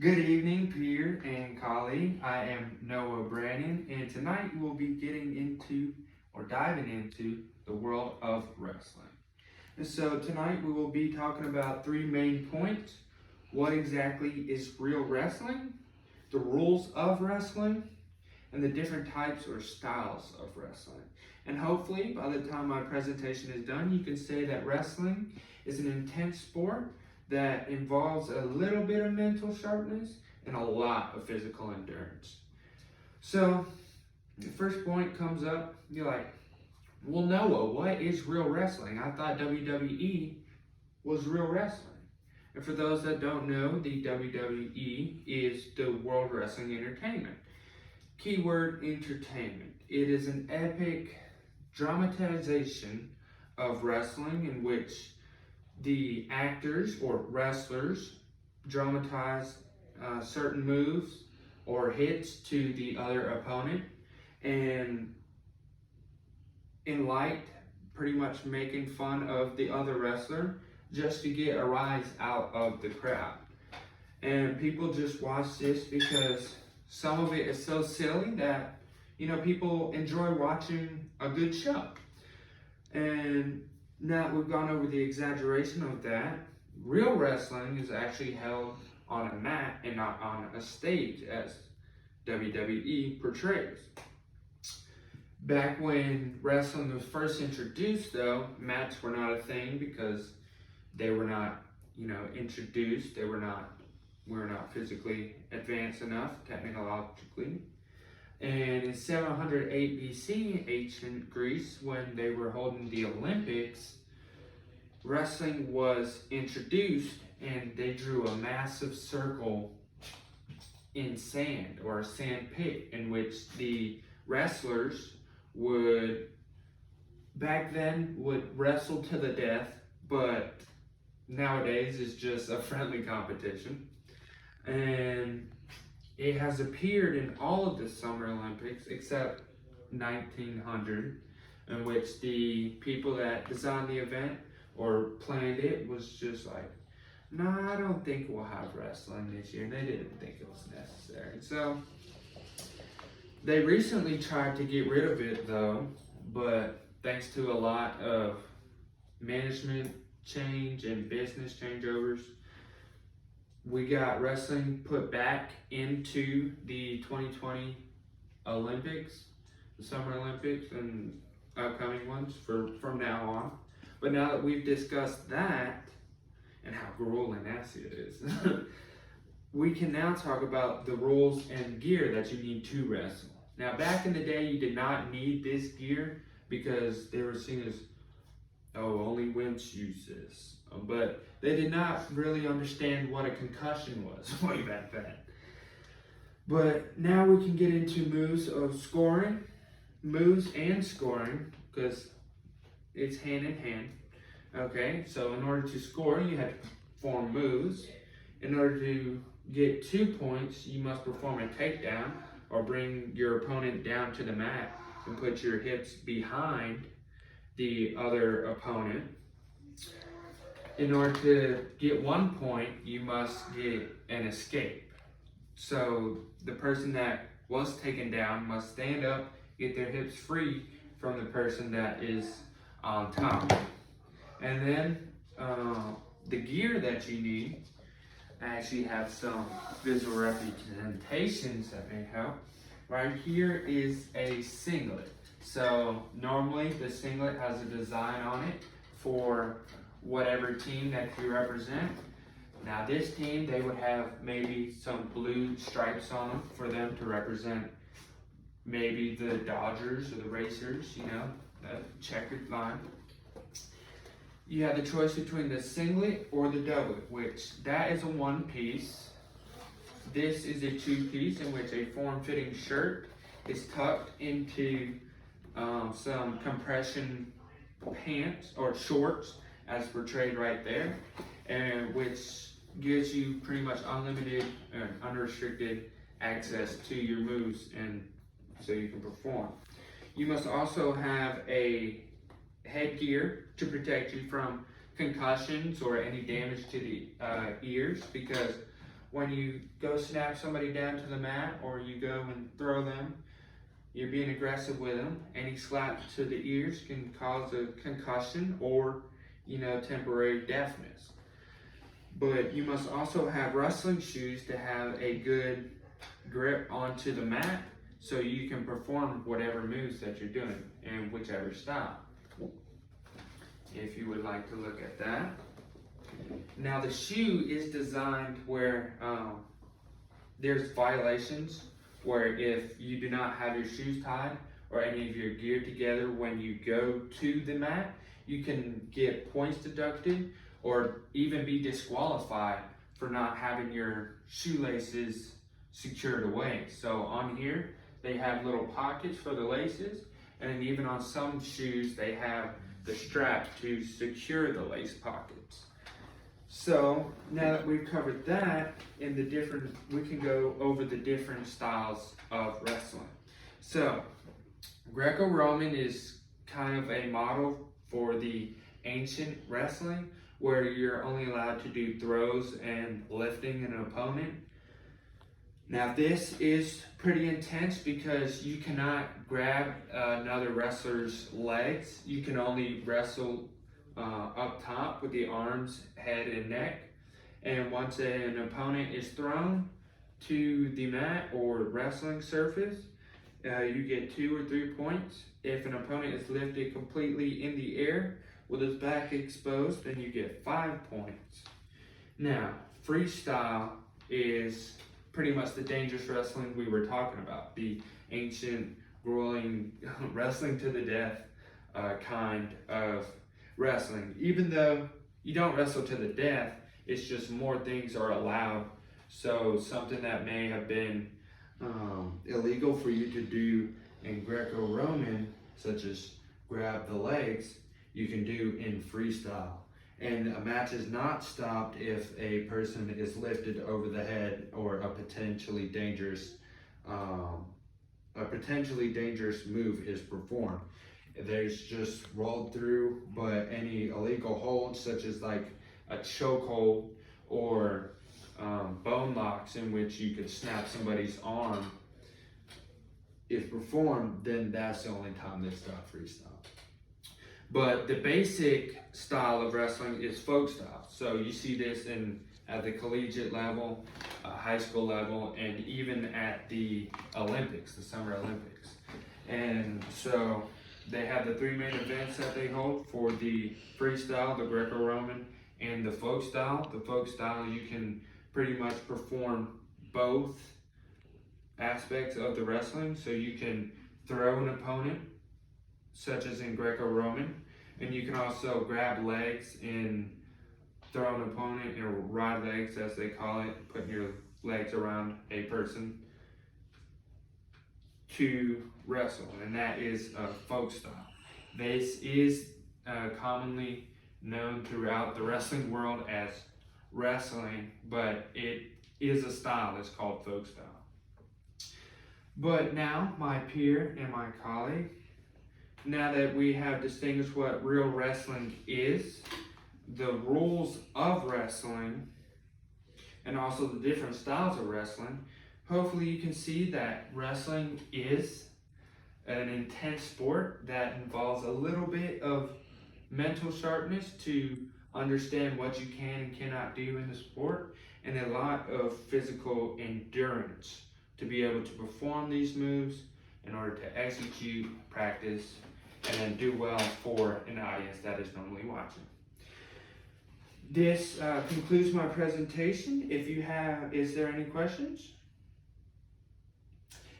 Good evening, peer and colleague. I am Noah Brandon, and tonight we'll be getting into or diving into the world of wrestling. And so tonight we will be talking about three main points. What exactly is real wrestling? The rules of wrestling, and the different types or styles of wrestling. And hopefully, by the time my presentation is done, you can say that wrestling is an intense sport that involves a little bit of mental sharpness and a lot of physical endurance. So, the first point comes up, you're like, well, Noah, what is real wrestling? I thought WWE was real wrestling. And for those that don't know, the WWE is the World Wrestling Entertainment. Keyword entertainment. It is an epic dramatization of wrestling in which the actors or wrestlers dramatize certain moves or hits to the other opponent, and in light, pretty much making fun of the other wrestler just to get a rise out of the crowd. And people just watch this because some of it is so silly that, people enjoy watching a good show. And now that we've gone over the exaggeration of that, real wrestling is actually held on a mat and not on a stage as WWE portrays. Back when wrestling was first introduced, though, mats were not a thing because they were not, introduced. We were not physically advanced enough, technologically. And in 708 BC, in ancient Greece, when they were holding the Olympics, wrestling was introduced and they drew a massive circle in sand or a sand pit in which the wrestlers back then would wrestle to the death, but nowadays it's just a friendly competition. And it has appeared in all of the Summer Olympics except 1900, in which the people that designed the event or planned it was just like, no, I don't think we'll have wrestling this year. They didn't think it was necessary. So they recently tried to get rid of it though, but thanks to a lot of management change and business changeovers, we got wrestling put back into the 2020 Olympics, the Summer Olympics, and upcoming ones from now on. But now that we've discussed that and how grueling nasty it is, we can now talk about the rules and gear that you need to wrestle. Now, back in the day, you did not need this gear because they were seen as, only wimps use this. But they did not really understand what a concussion was way back then. But now we can get into moves and scoring, because it's hand in hand. Okay, so in order to score, you have to perform moves. In order to get 2 points, you must perform a takedown or bring your opponent down to the mat and put your hips behind the other opponent. In order to get 1 point, you must get an escape. So the person that was taken down must stand up, get their hips free from the person that is on top. And then the gear that you need, I actually have some visual representations that may help. Right here is a singlet. So normally the singlet has a design on it for whatever team that you represent. Now this team, they would have maybe some blue stripes on them for them to represent maybe the Dodgers or the Racers, the checkered line. You have the choice between the singlet or the doublet, which that is a one piece. This is a two piece in which a form-fitting shirt is tucked into some compression pants or shorts as portrayed right there, and which gives you pretty much unlimited and unrestricted access to your moves and so you can perform. You must also have a headgear to protect you from concussions or any damage to the ears, because when you go snap somebody down to the mat or you go and throw them, you're being aggressive with them. Any slap to the ears can cause a concussion or, temporary deafness. But you must also have wrestling shoes to have a good grip onto the mat so you can perform whatever moves that you're doing in whichever style. If you would like to look at that. Now the shoe is designed where there's violations where if you do not have your shoes tied or any of your gear together when you go to the mat, you can get points deducted or even be disqualified for not having your shoelaces secured away. So on here, they have little pockets for the laces, and then even on some shoes, they have the strap to secure the lace pockets. So now that we've covered that, we can go over the different styles of wrestling. So Greco-Roman is kind of a model for the ancient wrestling where you're only allowed to do throws and lifting an opponent. Now this is pretty intense because you cannot grab another wrestler's legs. You can only wrestle up top with the arms, head, and neck. And once an opponent is thrown to the mat or wrestling surface, you get 2 or 3 points. If an opponent is lifted completely in the air with his back exposed, then you get 5 points. Now, freestyle is pretty much the dangerous wrestling we were talking about, the ancient, grueling, wrestling to the death kind of wrestling. Even though you don't wrestle to the death, it's just more things are allowed. So something that may have been illegal for you to do in Greco-Roman, such as grab the legs, you can do in freestyle. And a match is not stopped if a person is lifted over the head or a potentially dangerous move is performed. There's just rolled through, but any illegal holds such as like a choke hold or bone locks in which you could snap somebody's arm is performed, then that's the only time they stop freestyle. But the basic style of wrestling is folk style. So you see this at the collegiate level, high school level, and even at the Olympics, the Summer Olympics. And so they have the 3 main events that they hold for the freestyle, the Greco-Roman, and the folk style. The folk style, you can pretty much perform both aspects of the wrestling. So you can throw an opponent, such as in Greco-Roman, and you can also grab legs and throw an opponent, or ride legs as they call it, putting your legs around a person to wrestle, and that is folk style. This is commonly known throughout the wrestling world as wrestling, but it is a style. It's called folk style. But now, my peer and my colleague, now that we have distinguished what real wrestling is, the rules of wrestling, and also the different styles of wrestling, hopefully you can see that wrestling is an intense sport that involves a little bit of mental sharpness to understand what you can and cannot do in the sport, and a lot of physical endurance to be able to perform these moves in order to execute, practice, and then do well for an audience that is normally watching. This concludes my presentation. Is there any questions?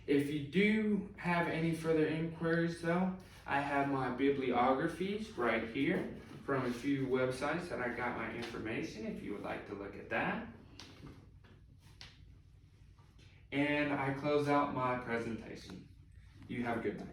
If you do have any further inquiries though, I have my bibliographies right here from a few websites that I got my information, if you would like to look at that. And I close out my presentation. You have a good night.